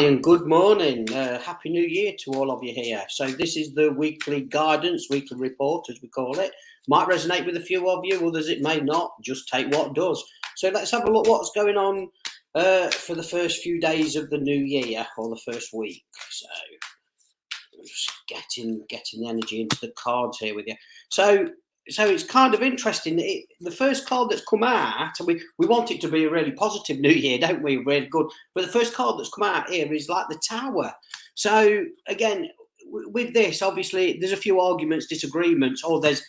and good morning. Happy New Year to all of you here. So this is the weekly guidance, weekly report, as we call it. Might resonate with a few of you, others it may not. Just take what does. So let's have a look what's going on for the first few days of the new year, or the first week. So just getting the energy into the cards here with you. So it's kind of interesting. The first card that's come out, and we want it to be a really positive new year, don't we? Really good. But the first card that's come out here is like the Tower. So again, with this, obviously, there's a few arguments, disagreements, or this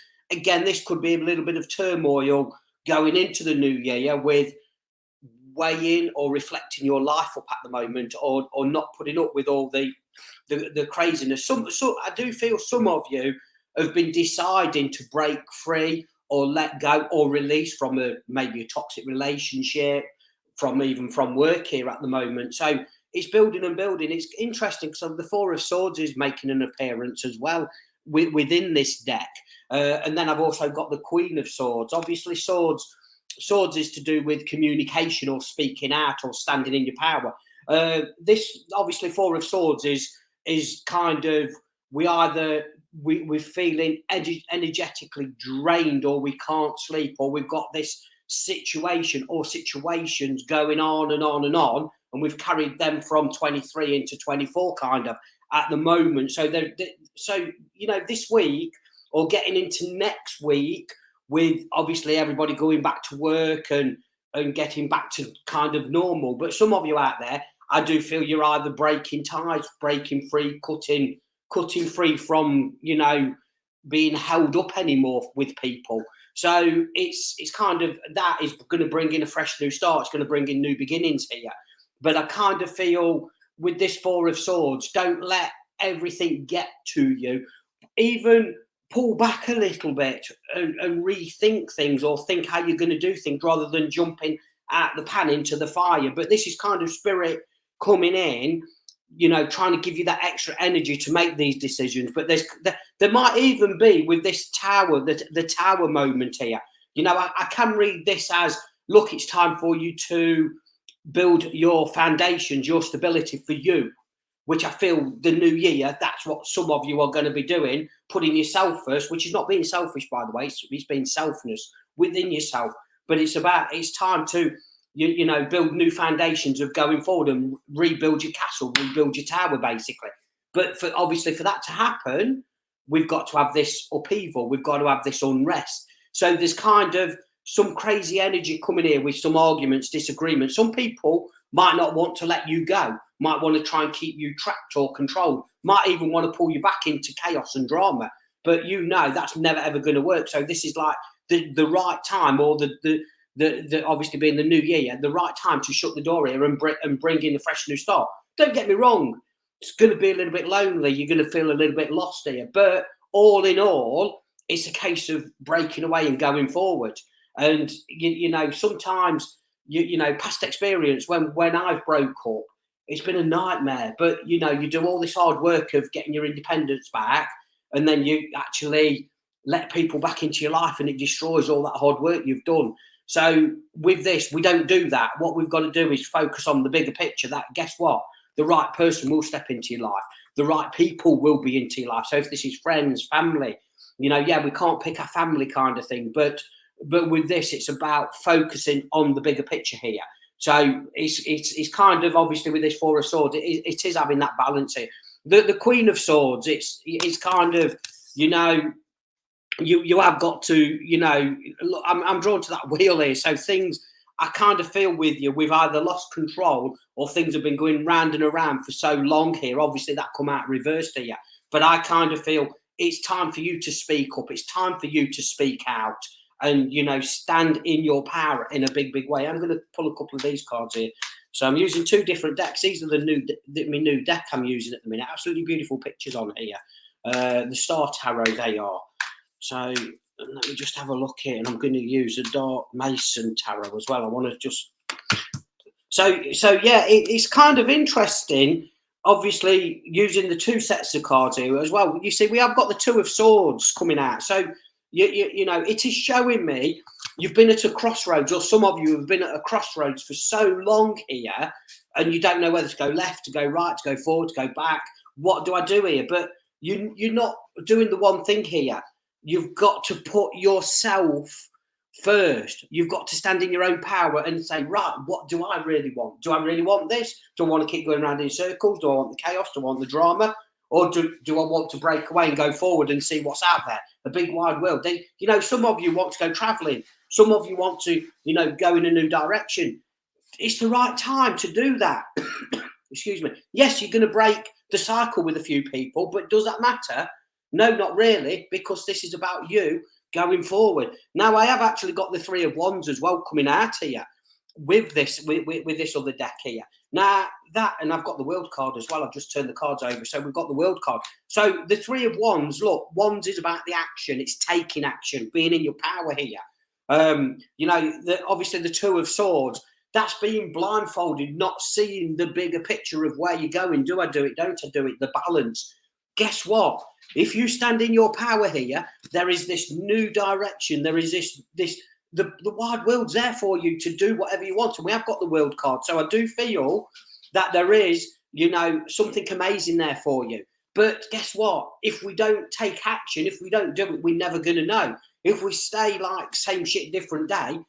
could be a little bit of turmoil going into the new year with weighing or reflecting your life up at the moment, or not putting up with all the craziness. So I do feel some of you have been deciding to break free or let go or release from maybe a toxic relationship, from work here at the moment. So it's building and building. It's interesting because the Four of Swords is making an appearance as well within this deck. And then I've also got the Queen of Swords. Obviously, Swords is to do with communication or speaking out or standing in your power. This, obviously, Four of Swords is kind of, we're feeling energetically drained, or we can't sleep, or we've got this situation or situations going on and on and on, and we've carried them from 23 into 24 kind of at the moment. So this week or getting into next week, with obviously everybody going back to work and getting back to kind of normal. But some of you out there, I do feel you're either breaking ties, breaking free, cutting free from, being held up anymore with people. So it's kind of, that is going to bring in a fresh new start. It's going to bring in new beginnings here. But I kind of feel with this Four of Swords, don't let everything get to you. Even pull back a little bit and rethink things, or think how you're going to do things, rather than jumping at the pan into the fire. But this is kind of spirit coming in, trying to give you that extra energy to make these decisions. But there might even be, with this Tower, the Tower moment here, I can read this as, look, it's time for you to build your foundations, your stability for you, which I feel the new year, that's what some of you are going to be doing, putting yourself first, which is not being selfish, by the way. It's being selfness within yourself. But it's time to, build new foundations of going forward and rebuild your castle, rebuild your tower, basically. But obviously for that to happen, we've got to have this upheaval. We've got to have this unrest. So there's kind of some crazy energy coming here with some arguments, disagreements. Some people might not want to let you go, might want to try and keep you trapped or controlled, might even want to pull you back into chaos and drama. But that's never, ever going to work. So this is like the right time, or the obviously being the new year, the right time to shut the door here and bring in a fresh new start. Don't get me wrong, it's going to be a little bit lonely. You're going to feel a little bit lost here. But all in all, it's a case of breaking away and going forward. And, sometimes, past experience, when I've broke up, it's been a nightmare. But, you do all this hard work of getting your independence back, and then you actually let people back into your life, and it destroys all that hard work you've done. So with this, we don't do that. What we've got to do is focus on the bigger picture, that, guess what? The right person will step into your life. The right people will be into your life. So if this is friends, family, we can't pick our family kind of thing. But with this, it's about focusing on the bigger picture here. So it's kind of, obviously with this Four of Swords, it is having that balance here. The Queen of Swords, it's kind of, you have got to, look, I'm drawn to that wheel here. So things, I kind of feel with you, we've either lost control or things have been going round and around for so long here. Obviously that come out reversed here. But I kind of feel it's time for you to speak up. It's time for you to speak out and, stand in your power in a big, big way. I'm going to pull a couple of these cards here. So I'm using two different decks. These are my new deck I'm using at the minute. Absolutely beautiful pictures on here. The Star Tarot they are. So let me just have a look here, and I'm going to use a Dark Mason Tarot as well. I want to just... So yeah, it's kind of interesting, obviously, using the two sets of cards here as well. You see, we have got the Two of Swords coming out. So, it is showing me you've been at a crossroads, or some of you have been at a crossroads for so long here, and you don't know whether to go left, to go right, to go forward, to go back. What do I do here? But you're not doing the one thing here. You've got to put yourself first. You've got to stand in your own power and say, right, what do I really want? Do I really want this? Do I want to keep going around in circles? Do I want the chaos? Do I want the drama? Or do I want to break away and go forward and see what's out there? The big wide world. Some of you want to go traveling. Some of you want to, go in a new direction. It's the right time to do that. Excuse me. Yes, you're going to break the cycle with a few people, but does that matter? No, not really, because this is about you going forward. Now, I have actually got the Three of Wands as well coming out here with this other deck here. Now, and I've got the World card as well. I've just turned the cards over. So we've got the World card. So the Three of Wands, look, Wands is about the action. It's taking action, being in your power here. Obviously the Two of Swords, that's being blindfolded, not seeing the bigger picture of where you're going. Do I do it? Don't I do it? The balance. Guess what? If you stand in your power here, there is this new direction. There is the wide world's there for you to do whatever you want. And we have got the World card. So I do feel that there is, something amazing there for you. But guess what? If we don't take action, if we don't do it, we're never going to know. If we stay like same shit, different day,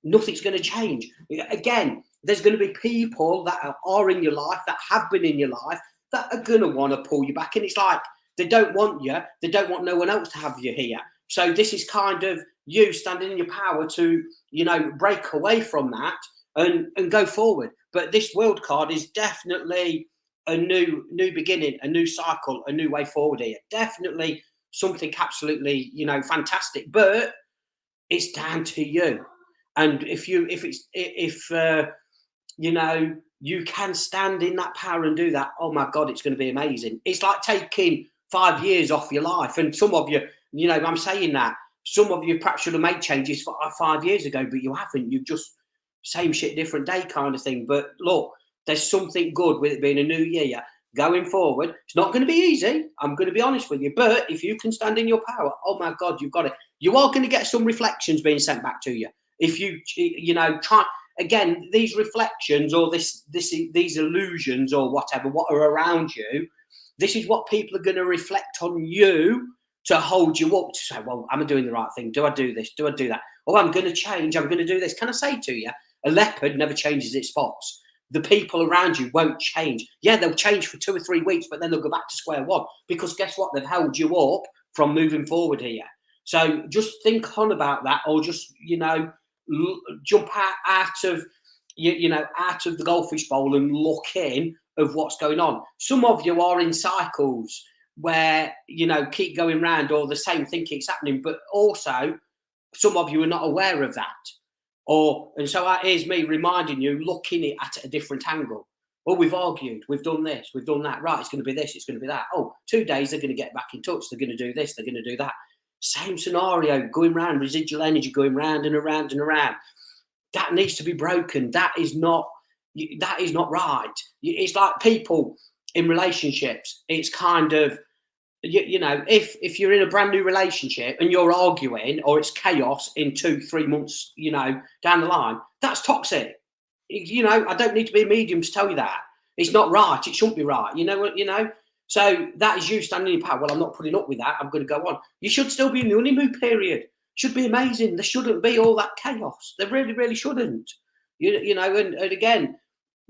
nothing's going to change. Again, there's going to be people that are in your life, that have been in your life, that are going to want to pull you back. And it's like, they don't want you. They don't want no one else to have you here. So this is kind of you standing in your power to, break away from that and go forward. But this World card is definitely a new beginning, a new cycle, a new way forward here. Definitely something absolutely, fantastic. But it's down to you. And if you can stand in that power and do that, oh my God, it's going to be amazing. It's like taking 5 years off your life. And some of you, I'm saying that, some of you perhaps should have made changes 5 years ago, but you haven't. You've just same shit, different day kind of thing. But look, there's something good with it being a new year. Going forward, it's not going to be easy. I'm going to be honest with you. But if you can stand in your power, oh my God, you've got it. You are going to get some reflections being sent back to you. If you try again, these reflections or these illusions or whatever, what are around you, this is what people are going to reflect on you to hold you up to say, well, am I doing the right thing? Do I do this? Do I do that? Oh, I'm going to change. I'm going to do this. Can I say to you, a leopard never changes its spots. The people around you won't change. Yeah, they'll change for 2 or 3 weeks, but then they'll go back to square one because guess what? They've held you up from moving forward here. So just think on about that, or just, jump out of the goldfish bowl and look in of what's going on. Some of you are in cycles where keep going round or the same thing keeps happening, but also some of you are not aware of that. And so here's me reminding you, looking at it at a different angle. Oh, we've argued, we've done this, we've done that. Right, it's going to be this, it's going to be that. Oh, 2 days they're going to get back in touch. They're going to do this, they're going to do that. Same scenario, going round, residual energy going round and around and around. That needs to be broken. That is not right. It's like people in relationships. It's kind of, if you're in a brand new relationship and you're arguing or it's chaos in 2-3 months, down the line, that's toxic. I don't need to be a medium to tell you that. It's not right. It shouldn't be right. So that is you standing in power. Well, I'm not putting up with that. I'm going to go on. You should still be in the honeymoon period. Should be amazing. There shouldn't be all that chaos. There really, really shouldn't. And again,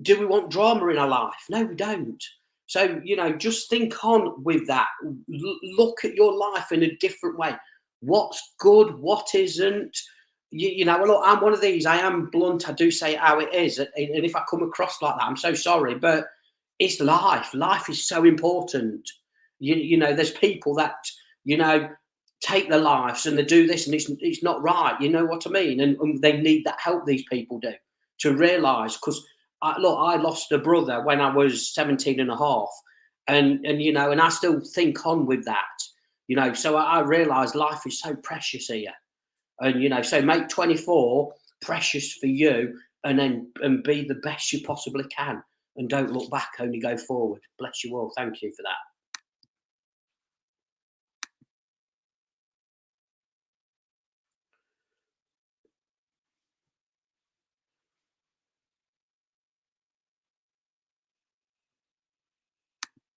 do we want drama in our life? No, we don't. So, just think on with that. Look at your life in a different way. What's good? What isn't? Look, I'm one of these. I am blunt. I do say it how it is. And if I come across like that, I'm so sorry. But it's life. Life is so important. There's people that, take their lives and they do this and it's not right. You know what I mean? And they need that help, these people do, to realise. Because, I lost a brother when I was 17 and a half. And I still think on with that. So I realised life is so precious here. And, so make 24 precious for you and be the best you possibly can. And don't look back, only go forward. Bless you all. Thank you for that.